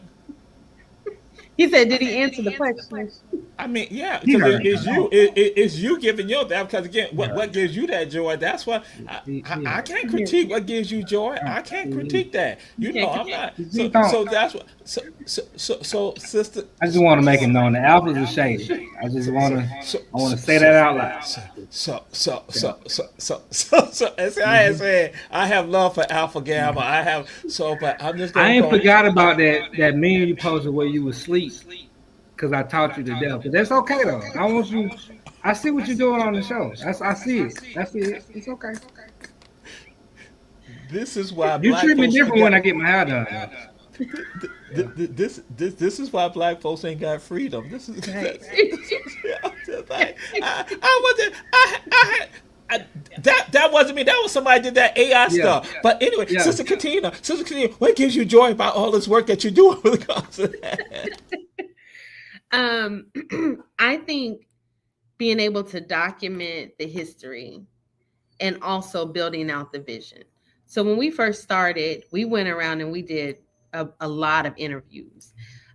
He said, did he answer the question? I mean, yeah, He because heard it's me. you. It's you giving your that. Because again, Yeah. what gives you that joy? That's what I can't critique what gives you joy. I can't critique that. I'm not. So that's what. So sister. I just want to make it known the apples are shady. I want to say that out loud. As I had said, I have love for Alpha Gamma. But I'm just. I ain't forgot about that meme you posted where you was asleep because I taught you to death. But that's okay though. I want you. I see what you're doing on the show. I see it. It's okay. This is why You black treat me folks different forget- when I get my hair done. This is why black folks ain't got freedom. This is Right. I'm just like, I wasn't that wasn't me. That was somebody did that AI stuff. But anyway, Yeah. Sister Katina, what gives you joy about all this work that you're doing with regards to that? I think being able to document the history and also building out the vision. So when we first started, we went around and we did a lot of interviews.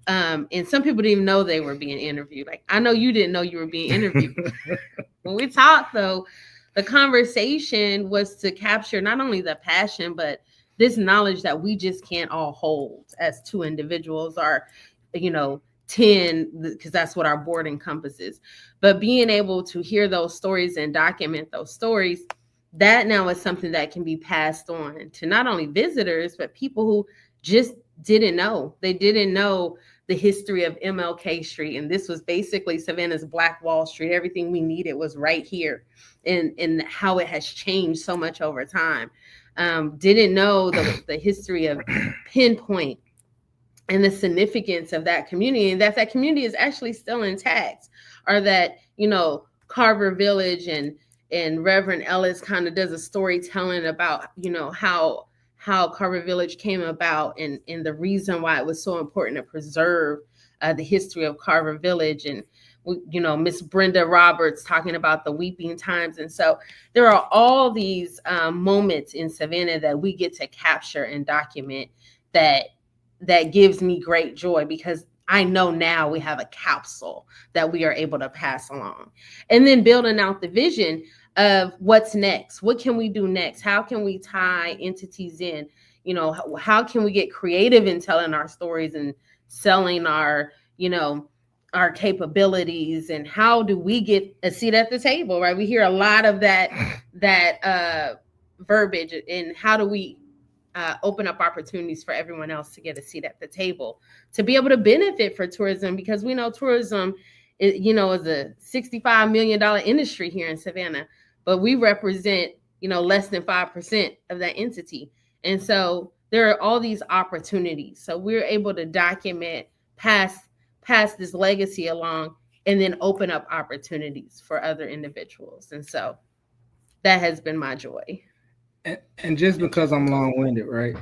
And some people didn't even know they were being interviewed. Like, I know you didn't know you were being interviewed. When we talked, though, the conversation was to capture not only the passion, but this knowledge that we just can't all hold as two individuals or, 10, because that's what our board encompasses. But being able to hear those stories and document those stories, that now is something that can be passed on to not only visitors, but people who just didn't know. They didn't know the history of MLK Street. And this was basically Savannah's Black Wall Street. Everything we needed was right here, and how it has changed so much over time. Didn't know the history of Pinpoint and the significance of that community, and that community is actually still intact, or that, Carver Village and Reverend Ellis kind of does a storytelling about, how Carver Village came about and the reason why it was so important to preserve the history of Carver Village. And, Miss Brenda Roberts talking about the weeping times. And so there are all these moments in Savannah that we get to capture and document that gives me great joy, because I know now we have a capsule that we are able to pass along. And then building out the vision of what's next. What can we do next? How can we tie entities in? How can we get creative in telling our stories and selling our capabilities? And how do we get a seat at the table, right? We hear a lot of that verbiage. And how do we open up opportunities for everyone else to get a seat at the table, to be able to benefit for tourism? Because we know tourism is a $65 million industry here in Savannah, but we represent, less than 5% of that entity. And so there are all these opportunities. So we're able to document, pass this legacy along, and then open up opportunities for other individuals. And so that has been my joy. And just because I'm long-winded, right?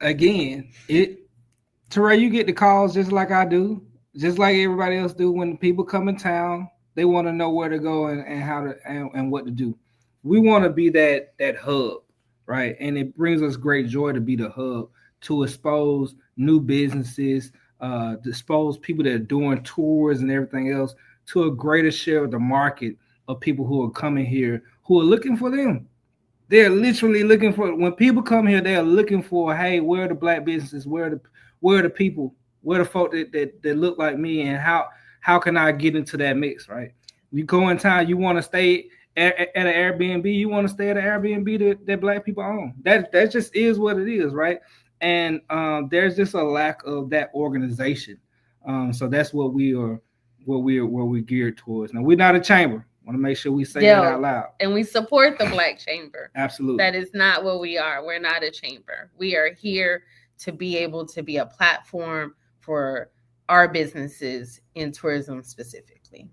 Again, Terrell, you get the calls just like I do, just like everybody else do. When people come in town, they want to know where to go and how to and what to do. We want to be that hub, right? And it brings us great joy to be the hub, to expose new businesses, to expose people that are doing tours and everything else to a greater share of the market of people who are coming here, who are looking for them. They're literally looking for, when people come here, they are looking for, hey, where are the black businesses? Where are the people? Where are the folk that look like me? And how can I get into that mix, right? You go in town, you want to stay at an Airbnb, you want to stay at an Airbnb that black people own. That just is what it is, right? And there's just a lack of that organization. So that's what we're geared towards. Now, we're not a chamber. Want to make sure we say that out loud. And we support the Black Chamber. Absolutely. That is not what we are. We're not a chamber. We are here to be able to be a platform for our businesses in tourism specifically.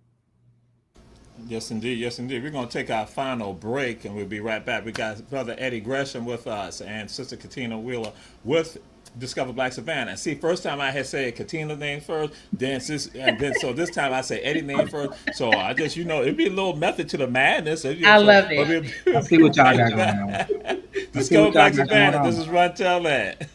Yes, indeed. Yes, indeed. We're going to take our final break, and we'll be right back. We got Brother Eddie Gresham with us and Sister Katina Wheeler with Discover Black Savannah. See, first time I had said Katina's name first, then so this time I say Eddie's name first. So I just, it'd be a little method to the madness. I love it. I see what y'all got going on. Discover Black Savannah. This is Run Tell That.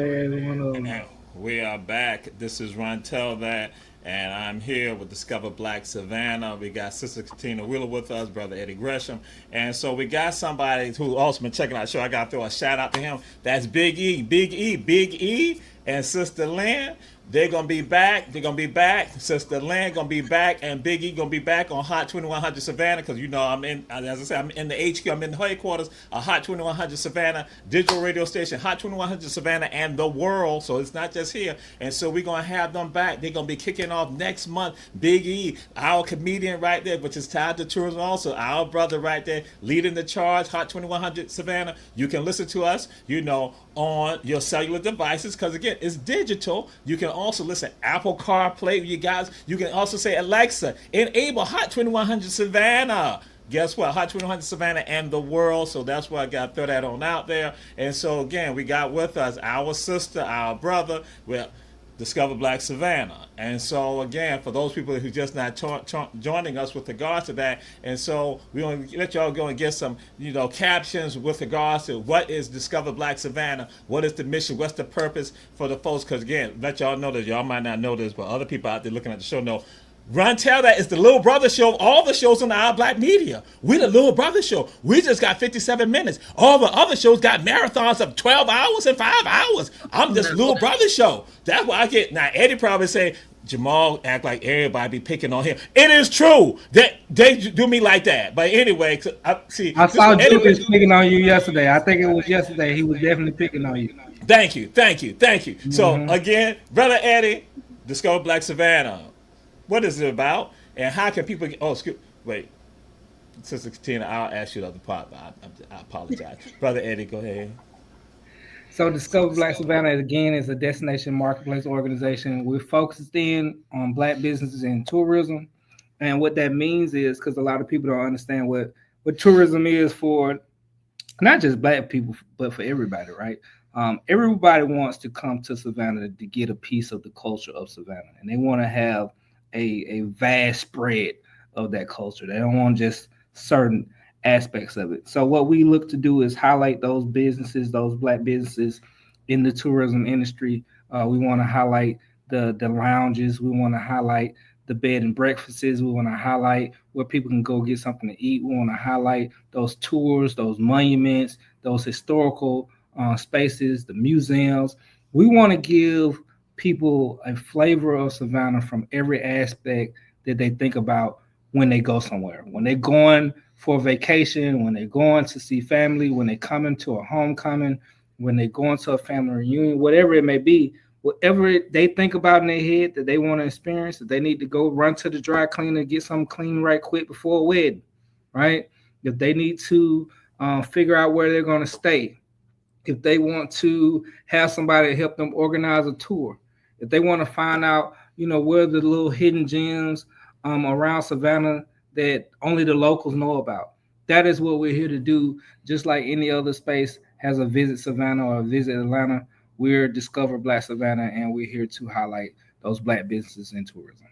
there is one of them. And we are back. This is Run Tell That, and I'm here with Discover Black Savannah. We got Sister Katina Wheeler with us, Brother Eddie Gresham. And so we got somebody who also been checking out the show. I got to throw a shout out to him. That's Big E, Big E, Big E, and Sister Lynn. They're going to be back. They're going to be back. Sister Lynn going to be back, and Big E going to be back on Hot 2100 Savannah, because you know I'm in, as I said, I'm in the HQ. I'm in the headquarters of Hot 2100 Savannah, digital radio station, Hot 2100 Savannah, and the world. So it's not just here. And so we're going to have them back. They're going to be kicking off next month. Big E, our comedian right there, which is tied to tourism also, our brother right there, leading the charge, Hot 2100 Savannah. You can listen to us, you know, on your cellular devices, because again, it's digital. You can also listen Apple CarPlay. You guys, you can also say, Alexa, enable Hot 2100 Savannah. Guess what? Hot 2100 Savannah and the world. So that's why I got to throw that on out there. And so again, we got with us our sister, our brother. Well, Discover Black Savannah. And so again, for those people who just not joining us with regards to that, and so we want to let y'all go and get some, you know, captions with regards to what is Discover Black Savannah, what is the mission, what's the purpose for the folks, because again, let y'all know that y'all might not know this, but other people out there looking at the show know. Run Tell That is the little brother show of all the shows on the Our Black Media. We the little brother show. We just got 57 minutes. All the other shows got marathons of 12 hours and 5 hours. I'm just little brother show. That's why I get. Now Eddie probably say, Jamal act like everybody be picking on him. It is true that they do me like that. But anyway, see. I saw Julius picking on you yesterday. I think it was yesterday. He was definitely picking on you. Thank you. So again, Brother Eddie, Discover Black Savannah. What is it about, and how can people get? Oh, wait, Sister Katina, I'll ask you the other part. I apologize, Brother Eddie. Go ahead. So Discover Black Savannah, again, is a destination marketplace organization. We're focused in on Black businesses and tourism, and what that means is, because a lot of people don't understand what tourism is for not just Black people, but for everybody, right? Everybody wants to come to Savannah to get a piece of the culture of Savannah, and they want to have a vast spread of that culture. They don't want just certain aspects of it. So what we look to do is highlight those businesses, those Black businesses in the tourism industry. We want to highlight the lounges. We want to highlight the bed and breakfasts. We want to highlight where people can go get something to eat. We want to highlight those tours, those monuments, those historical spaces, the museums. We want to give people a flavor of Savannah from every aspect that they think about when they go somewhere. When they're going for vacation, when they're going to see family, when they're coming to a homecoming, when they're going to a family reunion, whatever it may be, whatever they think about in their head that they want to experience, that they need to go run to the dry cleaner, get something clean right quick before a wedding, right? If they need to figure out where they're going to stay, if they want to have somebody help them organize a tour, if they want to find out, you know, where the little hidden gems around Savannah that only the locals know about. That is what we're here to do. Just like any other space has a Visit Savannah or a Visit Atlanta, we're Discover Black Savannah, and we're here to highlight those Black businesses in tourism.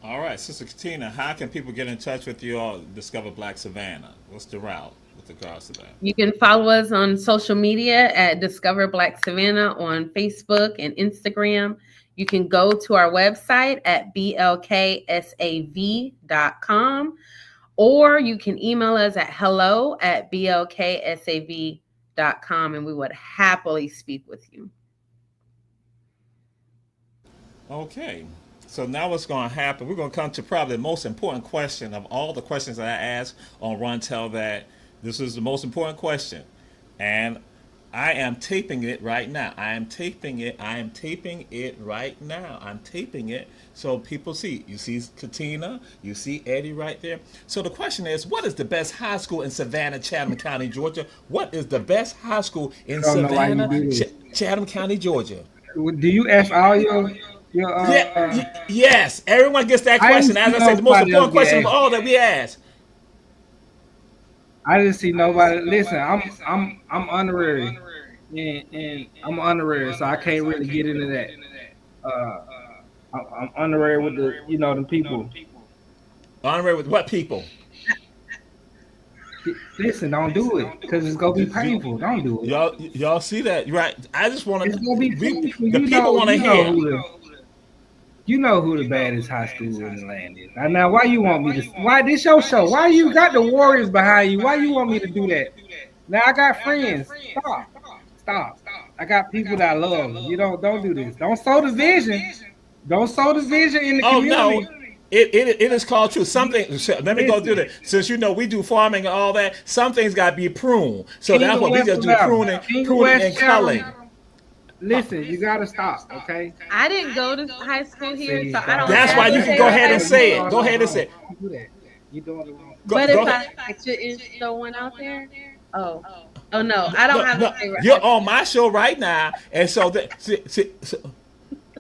All right, Sister Katina, how can people get in touch with you all, Discover Black Savannah? What's the route with regards to that? You can follow us on social media at Discover Black Savannah on Facebook and Instagram. You can go to our website at blksav.com, or you can email us at hello@blksav.com, and we would happily speak with you. Okay. So now what's going to happen, we're going to come to probably the most important question of all the questions that I asked on Run Tell That. This is the most important question. And I am taping it right now. I am taping it right now. I'm taping it so people see. You see Katina, you see Eddie right there. So the question is, what is the best high school in Savannah, Chatham County, Georgia? What is the best high school in Savannah, Chatham County, Georgia? Do you ask all your yes, everyone gets that question. As I said, the most important question of all that we ask. I didn't see nobody. Listen, I'm honorary, and I'm honorary, so I can't really get into that. I'm honorary with the, the people. Honorary with what people? Listen, don't do it because it's gonna be painful. Don't do it. Y'all see that, right? I just want It's to. gonna be painful. The people want to hear. You know who the baddest high school in the land is. Now, why you want me to? Why this your show? Why you got the Warriors behind you? Why you want me to do that? Now I got friends. Stop. I got people that I love. You don't do this. Don't sow division. Don't sow division in the community. Oh no. It is called truth. Something. Let me go through that. Since we do farming and all that, some things got to be pruned. So that's what we just do: pruning and culling. Listen, you gotta stop, okay? I didn't go to high school here, so I don't. That's why you can go ahead and say it. Go ahead and say it. Do that. You doing it wrong. But if I shouldn't throw one out there, oh no, I don't have a favorite. You're on my show right now, and so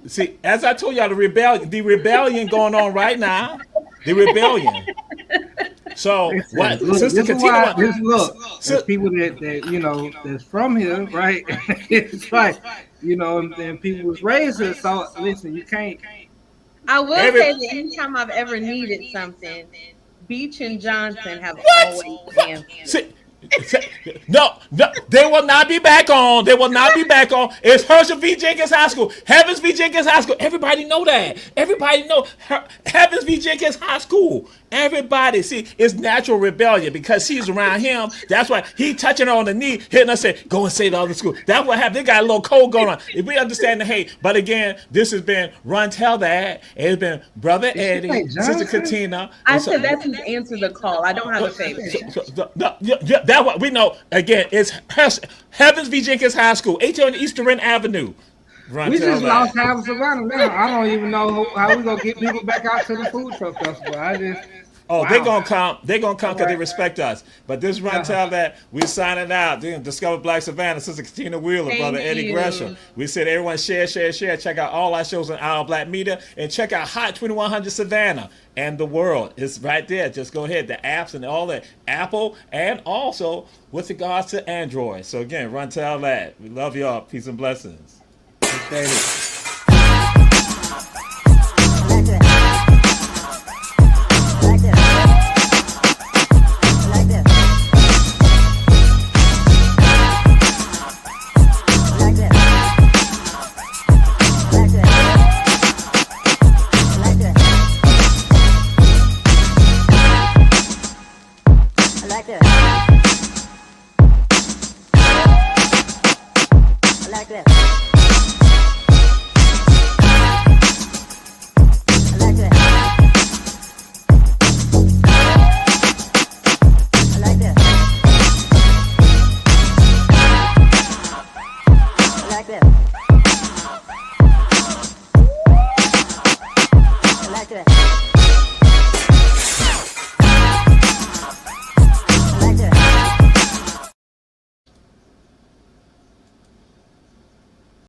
see, as I told y'all, the rebellion going on right now. The rebellion. So what, Sister Katina? There's people that that's from here, right? It's like and people was raised here. So listen, you can't. I will say that anytime I've ever needed something, Beach and Johnson have always answered. No, they will not be back on. They will not be back on. It's Herschel V. Jenkins High School, Heavens V. Jenkins High School. Everybody know that. Everybody know Heavens V. Jenkins High School. Everybody see it's natural rebellion because she's around him. That's why he touching her on the knee, hitting her, say, "Go and say the other school." That's what happened. They got a little code going on. If we understand the hate, but again, this has been Run Tell That. It's been Brother Eddie, Sister Katina. I said that's who's answered the call. I don't have a favorite. That's what we know. Again, it's Heavens V. Jenkins High School, 18 Eastern Avenue. We just lost half of Savannah now. I don't even know how we gonna get people back out to the food truck festival. They're gonna come. They're gonna come because they respect us. But this Run Tell That, we signing out. Discover Black Savannah, Sister Katina Wheeler, Brother Eddie Gresham. We said everyone share. Check out all our shows on Our Black Media and check out Hot 2100 Savannah and the world. It's right there. Just go ahead. The apps and all that. Apple and also with regards to Android. So again, Run Tell That. We love y'all. Peace and blessings. Appreciate it. Like that.